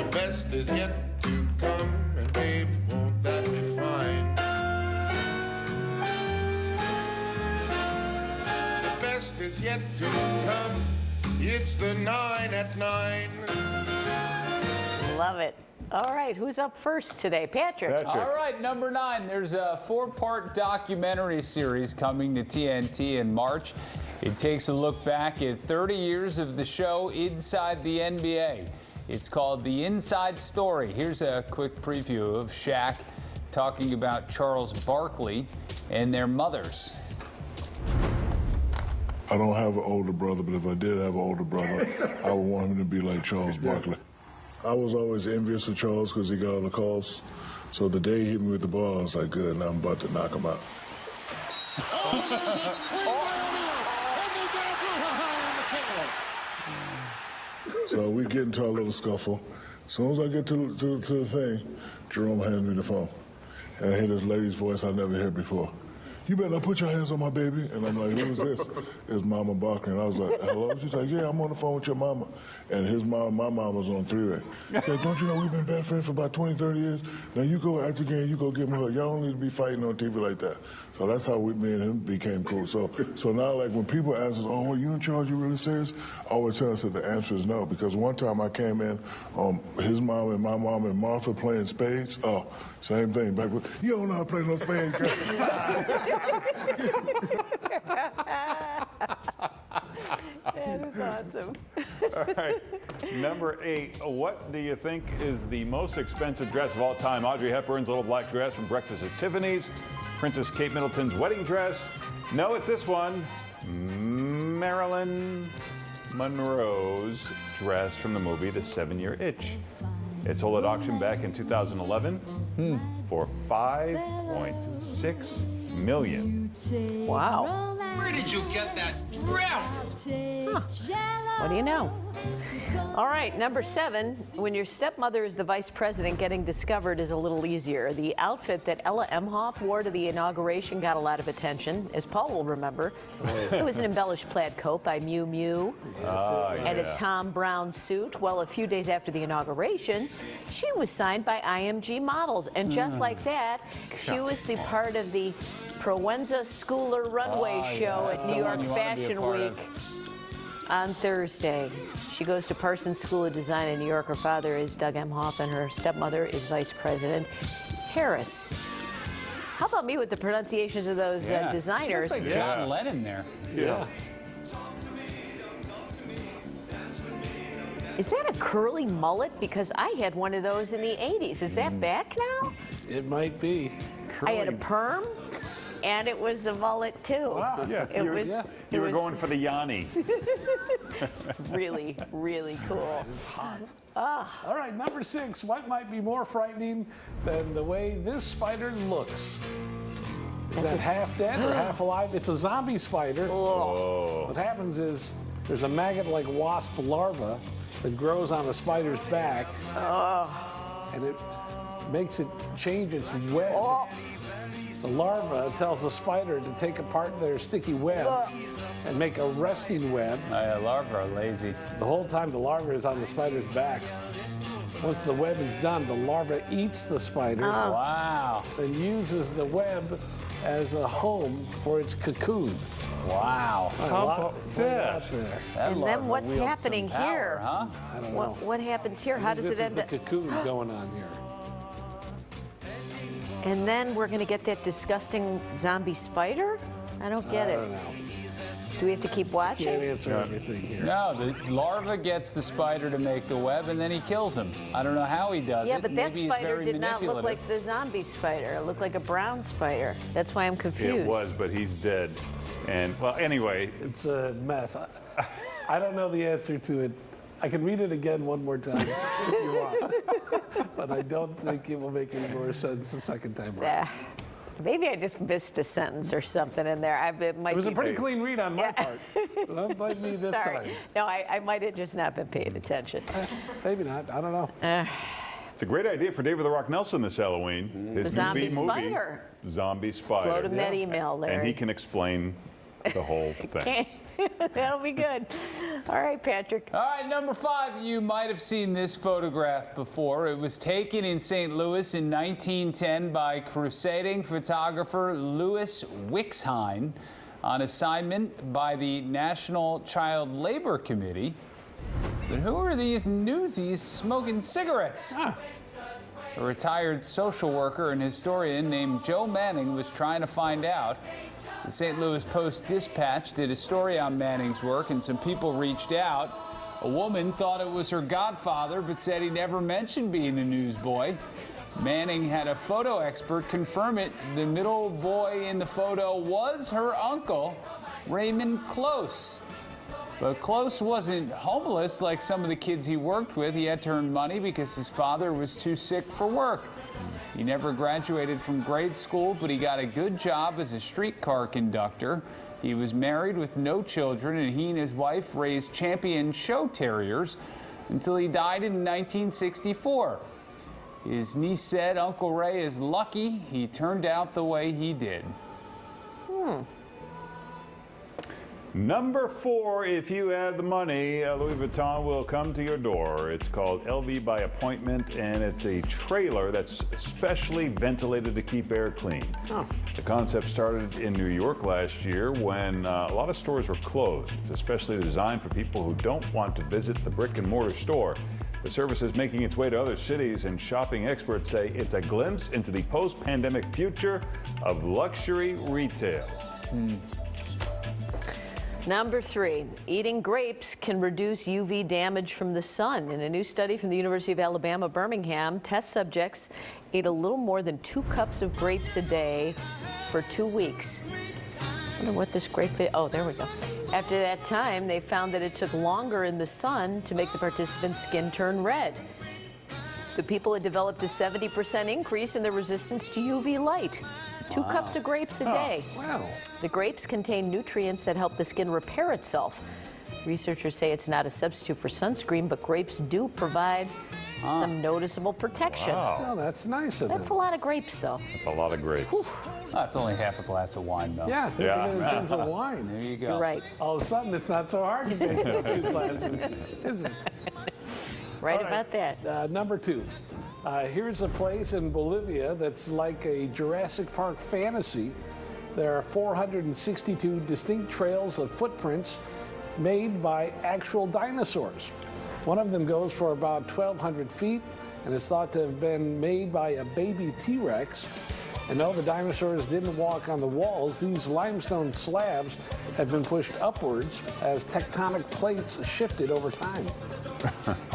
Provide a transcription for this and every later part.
The best is yet to come, and babe, won't that be fine? The best is yet to come. It's the 9 at 9. Love it. All right, who's up first today? Patrick. All right, number 9. There's a 4-part documentary series coming to TNT in March. It takes a look back at 30 years of the show Inside the NBA. It's called The Inside Story. Here's a quick preview of Shaq talking about Charles Barkley and their mothers. I don't have an older brother, but if I did have an older brother, I would want him to be like Charles Barkley. I was always envious of Charles because he got all the calls. So the day he hit me with the ball, I was like, good, now I'm about to knock him out. So we get into a little scuffle. As soon as I get to the thing, Jerome hands me the phone. And I hear this lady's voice I never heard before. You better not put your hands on my baby. And I'm like, who's this? It's Mama Barkley. And I was like, hello? She's like, yeah, I'm on the phone with your mama. And his mom, my mom was on three-way. Said, don't you know we've been best friends for about 20, 30 years? Now you go after the game, you go give him a hug. Y'all don't need to be fighting on TV like that. So that's how me and him became cool. So now, like, when people ask us, oh, well, you in charge, you really serious? I always tell us that the answer is no. Because one time I came in, his mom and my mom and Martha playing spades. Oh, same thing. Back with, you don't know how to play no spades, girl. That is awesome. All right. Number 8. What do you think is the most expensive dress of all time? Audrey Hepburn's little black dress from Breakfast at Tiffany's. Princess Kate Middleton's wedding dress. No, it's this one. Marilyn Monroe's dress from the movie The 7-Year Itch. It sold at auction back in 2011 for $5.6 million. Wow. Where did you get that dress? What do you know? All right, number 7. When your stepmother is the vice president, getting discovered is a little easier. The outfit that Ella Emhoff wore to the inauguration got a lot of attention, as Paul will remember. It was an embellished plaid coat by Miu Miu and a Tom Brown suit. Well, a few days after the inauguration, she was signed by IMG Models. And just like that, she was the part of the Proenza Schooler runway show at New York Fashion Week on Thursday. She goes to Parsons School of Design in New York. Her father is Doug Emhoff, and her stepmother is Vice President Harris. How about me with the pronunciations of those designers? Looks like John Lennon there. Yeah. Is that a curly mullet? Because I had one of those in the 80s. Is that back now? It might be. I had a perm, and it was a mullet too. Wow. Yeah, you were going for the Yanni. Really, really cool. It's hot. All right, number 6. What might be more frightening than the way this spider looks? Is that half dead or half alive? It's a zombie spider. Oh. What happens is there's a maggot-like wasp larva that grows on a spider's back, and it makes it change its web. The larva tells the spider to take apart their sticky web and make a resting web. Larvae are lazy. The whole time the larva is on the spider's back. Once the web is done, the larva eats the spider. Wow. And uses the web as a home for its cocoon. Wow. How about that? And then what's happening here? Huh? I don't know. What happens here? How does This it is end the up? cocoon going on here. And then we're going to get that disgusting zombie spider? I don't get I it. don't know. Do we have to keep watching? Can't answer everything here. No, the larva gets the spider to make the web, and then he kills him. I don't know how he does Yeah, it. but that Maybe he's spider very did not look manipulative. like the zombie spider. It looked like a brown spider. That's why I'm confused. It was, but he's dead. And, well, anyway. It's a mess. I don't know the answer to it. I can read it again one more time if you want. But I don't think it will make any more sense the second time around. Maybe I just missed a sentence or something in there. It was a pretty clean read on my part. But don't blame me this Sorry. time. No, I might have just not been paying attention. Maybe not. I don't know. It's a great idea for David the Rock Nelson this Halloween. His The new zombie B movie, spider. Zombie Spider. Float him that email, Larry. And he can explain the whole thing. That'll be good. All right, Patrick. All right, number 5. You might have seen this photograph before. It was taken in St. Louis in 1910 by crusading photographer Louis Wixheim on assignment by the National Child Labor Committee. But who are these newsies smoking cigarettes? A retired social worker and historian named Joe Manning was trying to find out. The St. Louis Post-Dispatch did a story on Manning's work, and some people reached out. A woman thought it was her godfather, but said he never mentioned being a newsboy. Manning had a photo expert confirm it. The middle boy in the photo was her uncle, Raymond Close. But Close wasn't homeless like some of the kids he worked with. He had to earn money because his father was too sick for work. He never graduated from grade school, but he got a good job as a streetcar conductor. He was married with no children, and he and his wife raised champion show terriers until he died in 1964. His niece said Uncle Ray is lucky he turned out the way he did. Number 4, if you have the money, Louis Vuitton will come to your door. It's called LV by appointment, and it's a trailer that's specially ventilated to keep air clean. The concept started in New York last year when a lot of stores were closed. It's especially designed for people who don't want to visit the brick and mortar store. The service is making its way to other cities, and shopping experts say it's a glimpse into the post-pandemic future of luxury retail. Number 3, eating grapes can reduce UV damage from the sun. In a new study from the University of Alabama, Birmingham, test subjects ate a little more than 2 cups of grapes a day for 2 weeks. I wonder what this grape, oh, there we go. After that time, they found that it took longer in the sun to make the participants' skin turn red. The people had developed a 70% increase in their resistance to UV light. 2 cups of grapes a day. Wow. The grapes contain nutrients that help the skin repair itself. Researchers say it's not a substitute for sunscreen, but grapes do provide some noticeable protection. Oh, that's nice of them. That's a lot of grapes, though. That's a lot of grapes. That's only half a glass of wine, though. Yeah, think of it in terms of wine. There you go. You're right. All of a sudden, it's not so hard to get 2 glasses, is it? Right All about that. Number 2. Here's a place in Bolivia that's like a Jurassic Park fantasy. There are 462 distinct trails of footprints made by actual dinosaurs. One of them goes for about 1,200 feet and is thought to have been made by a baby T-Rex. And though the dinosaurs didn't walk on the walls, these limestone slabs have been pushed upwards as tectonic plates shifted over time.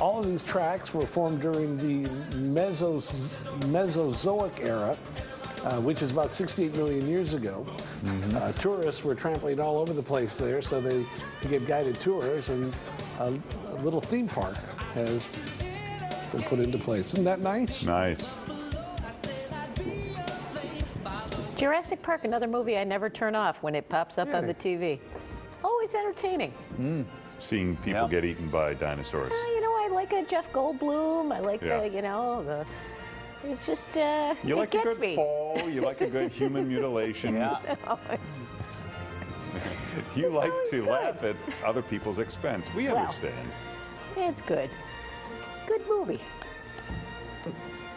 All of these tracks were formed during the Mesozoic era, which is about 68 million years ago. Tourists were trampling all over the place there, so they could get guided tours, and a little theme park has been put into place. Isn't that nice? Nice. Jurassic Park, another movie I never turn off when it pops up on the TV. Always entertaining. Seeing people get eaten by dinosaurs. You know, I like a Jeff Goldblum. I like Yeah. the, you know, the. It's just You it like a gets good me. fall. You like a good human mutilation. No, it's- You like always to good. laugh at other people's expense. We Well. understand. it's good. Good movie.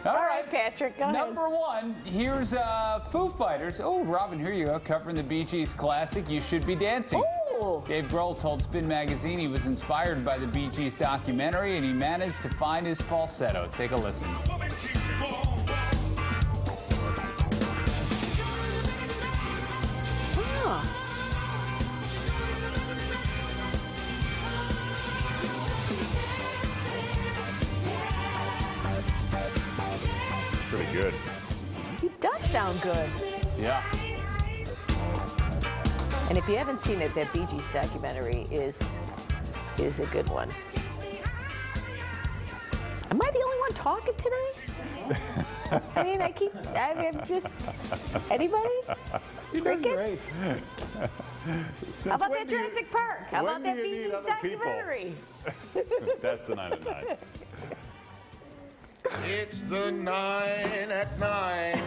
All All right, Patrick, go ahead. Number 1, here's Foo Fighters. Oh, Robin, here you go, covering the Bee Gees classic, You Should Be Dancing. Ooh. Dave Grohl told Spin Magazine he was inspired by the Bee Gees documentary, and he managed to find his falsetto. Take a listen. Huh. Pretty good. It does sound good. Yeah. And if you haven't seen it, that Bee Gees documentary is a good one. Am I the only one talking today? I mean, I'm just, anybody? You're doing Crickets? great. How about when that do you- Jurassic Park? How when about do that you Bee need Gees other people? documentary? That's the 9 at 9. It's the 9 at 9.